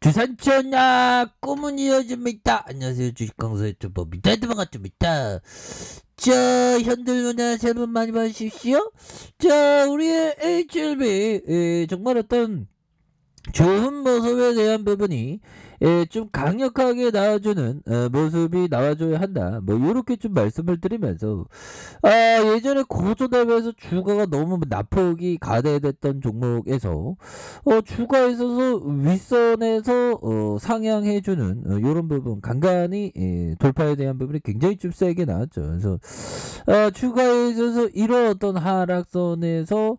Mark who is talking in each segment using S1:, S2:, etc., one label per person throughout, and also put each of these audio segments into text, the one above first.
S1: 주산천하 꿈은 이어집니다. 안녕하세요. 주식강사 유튜버 미타이드 반갑습니다. 자, 현들 문화 새해 복 많이 받으십시오. 자, 우리의 HLB 정말 어떤 좋은 모습에 대한 부분이 좀 강력하게 나와주는 모습이 나와줘야 한다. 뭐 요렇게 좀 말씀을 드리면서 예전에 고조대비해서 주가가 너무 낙폭이 가대됐던 종목에서 주가에 있어서 윗선에서 상향해주는 요런 부분 간간히 돌파에 대한 부분이 굉장히 좀 세게 나왔죠. 그래서 주가에 있어서 이런 어떤 하락선에서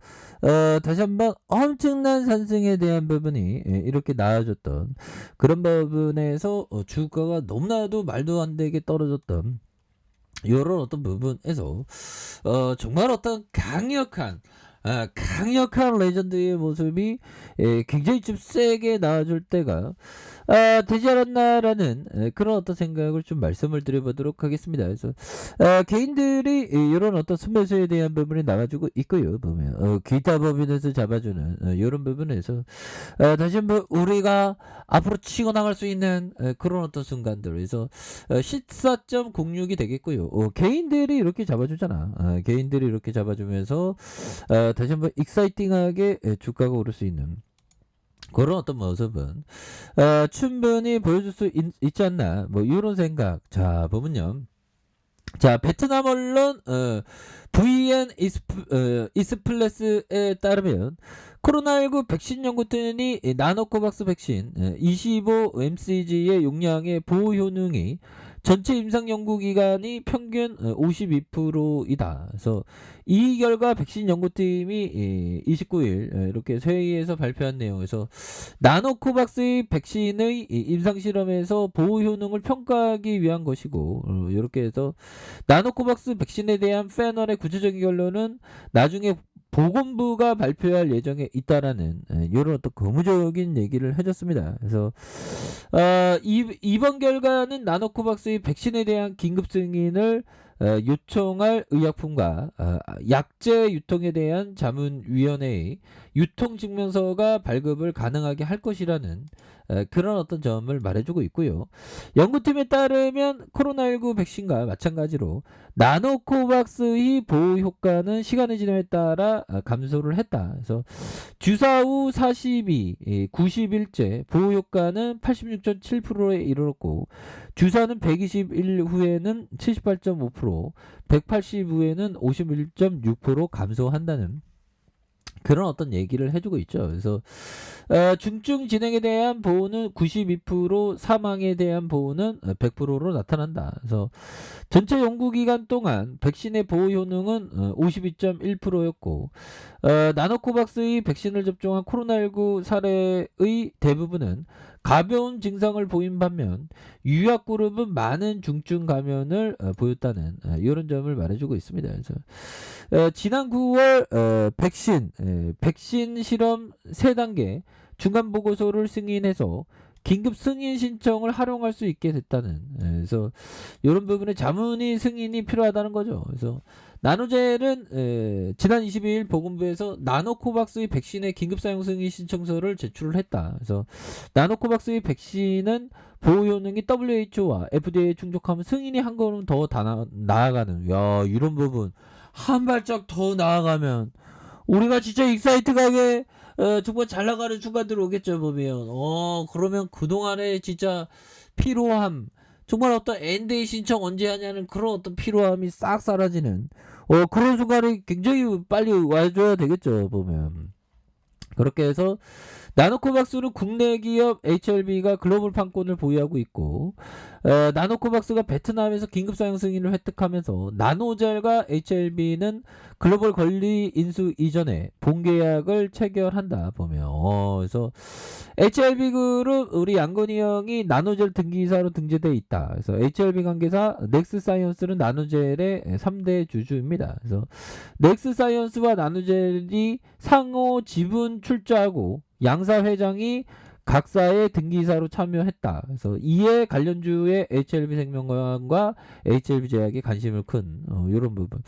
S1: 다시 한번 엄청난 상승에 대한 부분이 이렇게 나아졌던 그런 부분에서 주가가 너무나도 말도 안 되게 떨어졌던 이런 어떤 부분에서 정말 어떤 강력한 레전드의 모습이 굉장히 좀 세게 나와줄 때가 되지 않았나라는 그런 어떤 생각을 좀 말씀을 드려보도록 하겠습니다. 그래서 개인들이 이런 어떤 순매수에 대한 부분이 나와주고 있고요. 보면 기타 법인에서 잡아주는 이런 부분에서 다시 한번 우리가 앞으로 치고 나갈 수 있는 그런 어떤 순간들. 그래서 14.06이 되겠고요. 개인들이 이렇게 잡아주잖아. 개인들이 이렇게 잡아주면서 다시 한번 익사이팅하게 주가가 오를 수 있는 그런 어떤 모습은 충분히 보여줄 수 있지 않나 뭐 이런 생각. 자 보면요. 자 베트남 언론 VN 이스플레스에 따르면 코로나19 백신 연구팀이 나노코박스 백신 25mcg의 용량의 보호 효능이 전체 임상 연구 기간이 평균 52%이다. 그래서 이 결과 백신 연구팀이 29일 이렇게 회의에서 발표한 내용에서 나노코박스의 백신의 임상 실험에서 보호 효능을 평가하기 위한 것이고 이렇게 해서 나노코박스 백신에 대한 패널의 구체적인 결론은 나중에 보건부가 발표할 예정에 있다라는 이런 어떤 고무적인 얘기를 해줬습니다. 그래서 이번 결과는 나노코박스의 백신에 대한 긴급 승인을 요청할 의약품과 약제 유통에 대한 자문위원회의 유통증명서가 발급을 가능하게 할 것이라는 그런 어떤 점을 말해주고 있고요. 연구팀에 따르면 코로나19 백신과 마찬가지로 나노코박스의 보호 효과는 시간의 지남에 따라 감소를 했다. 그래서 주사 후 42, 90일째 보호 효과는 86.7%에 이르렀고 주사는 120일 후에는 78.5%, 180 후에는 51.6% 감소한다는 그런 어떤 얘기를 해주고 있죠. 그래서 중증 진행에 대한 보호는 92%, 사망에 대한 보호는 100%로 나타난다. 그래서 전체 연구 기간 동안 백신의 보호 효능은 52.1%였고 나노코박스의 백신을 접종한 코로나19 사례의 대부분은 가벼운 증상을 보인 반면 유약 그룹은 많은 중증 감염을 보였다는 이런 점을 말해주고 있습니다. 그래서 지난 9월 백신 실험 3단계 중간 보고서를 승인해서 긴급 승인 신청을 활용할 수 있게 됐다는 그래서 이런 부분에 자문이 승인이 필요하다는 거죠. 그래서 나노젤은 지난 22일 보건부에서 나노코박스의 백신의 긴급 사용 승인 신청서를 제출을 했다. 그래서 나노코박스의 백신은 보호 효능이 WHO와 FDA에 충족하면 승인이 한 걸음 더 나아가는 야 이런 부분 한 발짝 더 나아가면 우리가 진짜 익사이트하게 정말 잘 나가는 순간들 오겠죠 보면 그러면 그동안에 진짜 피로함 정말 어떤 엔데이 신청 언제 하냐는 그런 어떤 피로함이 싹 사라지는 그런 순간이 굉장히 빨리 와줘야 되겠죠 보면 그렇게 해서 나노코박스는 국내 기업 HLB가 글로벌 판권을 보유하고 있고 나노코박스가 베트남에서 긴급 사용 승인을 획득하면서 나노젤과 HLB는 글로벌 권리 인수 이전에 본계약을 체결한다 보면 그래서 HLB 그룹 우리 양건희 형이 나노젤 등기사로 등재되어 있다. 그래서 HLB 관계사 넥스사이언스는 나노젤의 3대 주주입니다. 그래서 넥스사이언스와 나노젤이 상호 지분 출자하고 양사 회장이 각사의 등기사로 참여했다. 그래서 이에 관련주의 HLB생명과학과 HLB제약에 관심을 큰 이런 부분.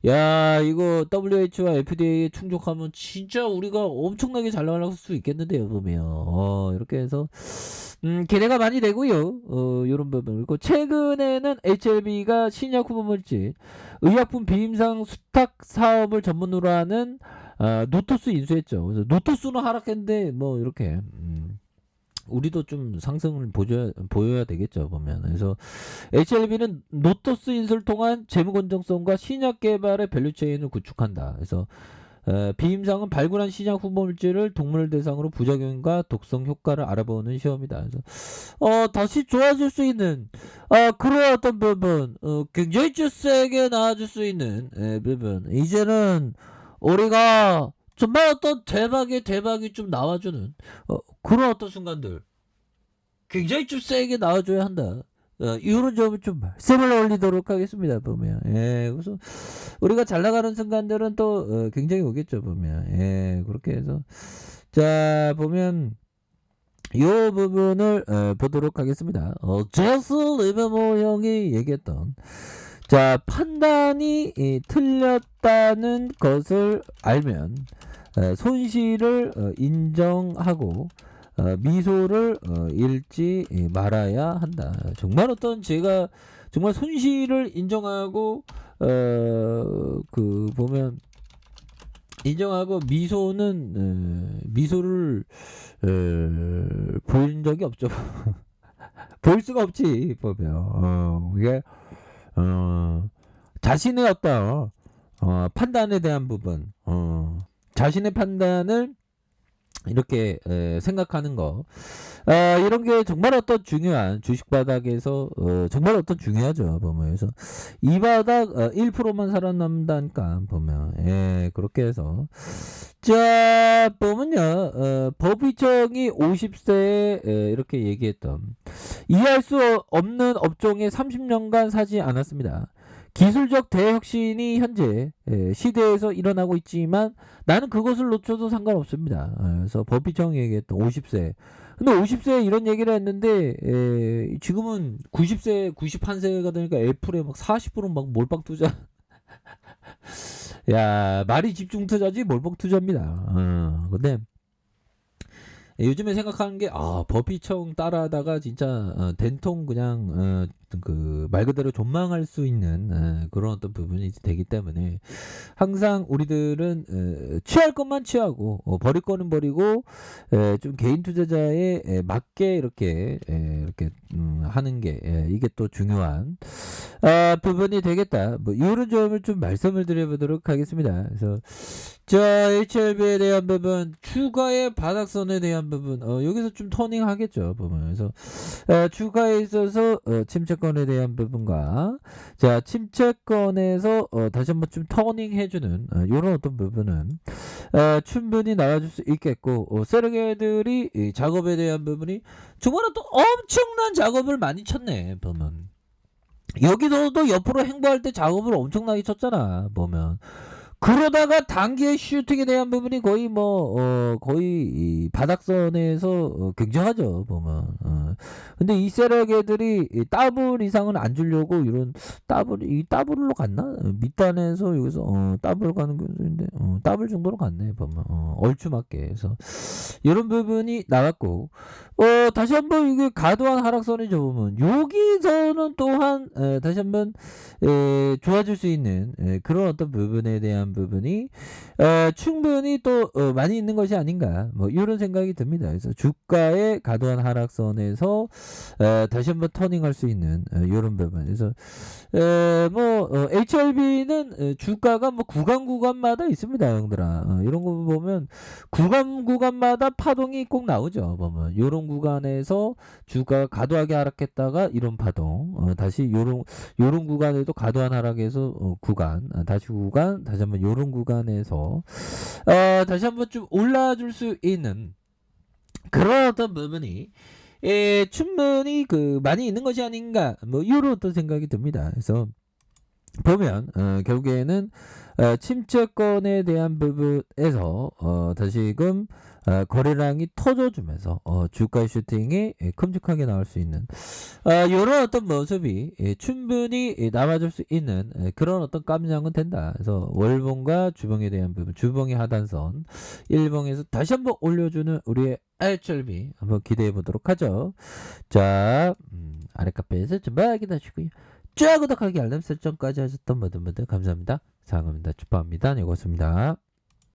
S1: 야, 이거 WHO와 FDA에 충족하면 진짜 우리가 엄청나게 잘 나갈 수 있겠는데요, 보면. 이렇게 해서 기대가 많이 되고요. 이런 부분. 그리고 최근에는 HLB가 신약 후보물질 의약품 비임상 수탁 사업을 전문으로 하는 노토스 인수했죠. 그래서 노토스는 하락했는데 뭐 이렇게 우리도 좀 상승을 보여야 되겠죠, 보면. 그래서 HLB는 노토스 인수를 통한 재무 건전성과 신약 개발의 밸류체인을 구축한다. 그래서 비임상은 발굴한 신약 후보물질을 동물 대상으로 부작용과 독성 효과를 알아보는 시험이다. 그래서 다시 좋아질 수 있는 그런 어떤 부분, 굉장히 좀 세게 나아질 수 있는 부분. 이제는 우리가 정말 어떤 대박이 좀 나와주는 그런 어떤 순간들 굉장히 좀 세게 나와줘야 한다. 이런 점을 좀 말씀을 올리도록 하겠습니다, 보면. 그래서 우리가 잘 나가는 순간들은 또 굉장히 오겠죠, 보면. 그렇게 해서 자, 보면 요 부분을 보도록 하겠습니다. 제스 리버모 형이 얘기했던 자, 판단이 틀렸다는 것을 알면 손실을 인정하고 미소를 잃지 말아야 한다. 정말 제가 정말 손실을 인정하고 그 보면 인정하고 미소를 보인 적이 없죠. 볼 수가 없지, 보면. 이게 자신의 어떤 판단에 대한 부분, 자신의 판단을 이렇게 생각하는 거, 이런 게 정말 어떤 중요한 주식 바닥에서 정말 어떤 중요하죠, 보면. 그래서 이 바닥 1%만 살아남다니까, 보면. 그렇게 해서 자, 보면요, 법의청이 50세에 이렇게 얘기했던 이해할 수 없는 업종에 30년간 사지 않았습니다. 기술적 대혁신이 현재 시대에서 일어나고 있지만 나는 그것을 놓쳐도 상관없습니다. 그래서 법의청이 얘기했던 50세. 근데 50세에 이런 얘기를 했는데 지금은 90세, 91세가 되니까 애플에 막 40%막 몰빵 투자. 야, 말이 집중 투자지 몰빵 투자입니다. 근데 요즘에 생각하는 게 법의청 따라하다가 진짜 된통 그냥 그 말 그대로 존망할 수 있는 그런 어떤 부분이 되기 때문에 항상 우리들은 취할 것만 취하고 버릴 거는 버리고 좀 개인 투자자에 맞게 이렇게 하는 게 이게 또 중요한 부분이 되겠다. 뭐 이런 점을 좀 말씀을 드려보도록 하겠습니다. 그래서 자, HLB에 대한 부분, 주가의 바닥선에 대한 부분, 여기서 좀 터닝 하겠죠, 보면. 그래서, 주가에 있어서, 침체권에 대한 부분과, 자, 침체권에서, 다시 한번 좀 터닝 해주는, 요런 어떤 부분은, 충분히 나와줄 수 있겠고, 세력애들이 이 작업에 대한 부분이, 정말 또 엄청난 작업을 많이 쳤네, 보면. 여기서도 옆으로 행보할 때 작업을 엄청나게 쳤잖아, 보면. 그러다가 단기의 슈팅에 대한 부분이 거의 거의 이 바닥선에서 굉장하죠, 보면. 근데 이 세력애들이 더블 이상은 안 주려고 이런 더블로 갔나? 밑단에서 여기서 더블 가는 경우인데 더블 정도로 갔네, 보면. 얼추 맞게 해서 이런 부분이 나왔고 다시 한번 이게 과도한 하락선이죠, 보면. 여기서는 또한 다시 한번 좋아질 수 있는 그런 어떤 부분에 대한 부분이 충분히 또 많이 있는 것이 아닌가, 뭐 이런 생각이 듭니다. 그래서 주가의 과도한 하락선에서 다시 한번 터닝할 수 있는 이런 부분. 그래서 HLB는 주가가 뭐 구간마다 있습니다, 형들아. 이런 거 보면 구간마다 파동이 꼭 나오죠, 보면. 이런 구간에서 주가가 과도하게 하락했다가 이런 파동, 다시 요런 구간에도 과도한 하락에서 다시 한번 요런 구간에서 다시 한번 좀 올라줄 수 있는 그런 어떤 부분이 충분히 많이 있는 것이 아닌가, 뭐 이런 어떤 생각이 듭니다. 그래서 보면 결국에는 침체권에 대한 부분에서 다시금 거래량이 터져주면서 주가의 슈팅이 큼직하게 나올 수 있는 이런 어떤 모습이 충분히 남아줄 수 있는 그런 어떤 깜냥은 된다. 그래서 월봉과 주봉에 대한 부분, 주봉의 하단선, 일봉에서 다시 한번 올려주는 우리의 HLB 한번 기대해 보도록 하죠. 자, 아래 카페에서 좀 확인하시고요. 쫙 구독하기 알람 설정까지 하셨던 모든 분들 감사합니다. 사랑합니다. 축하합니다. 네, 고맙습니다.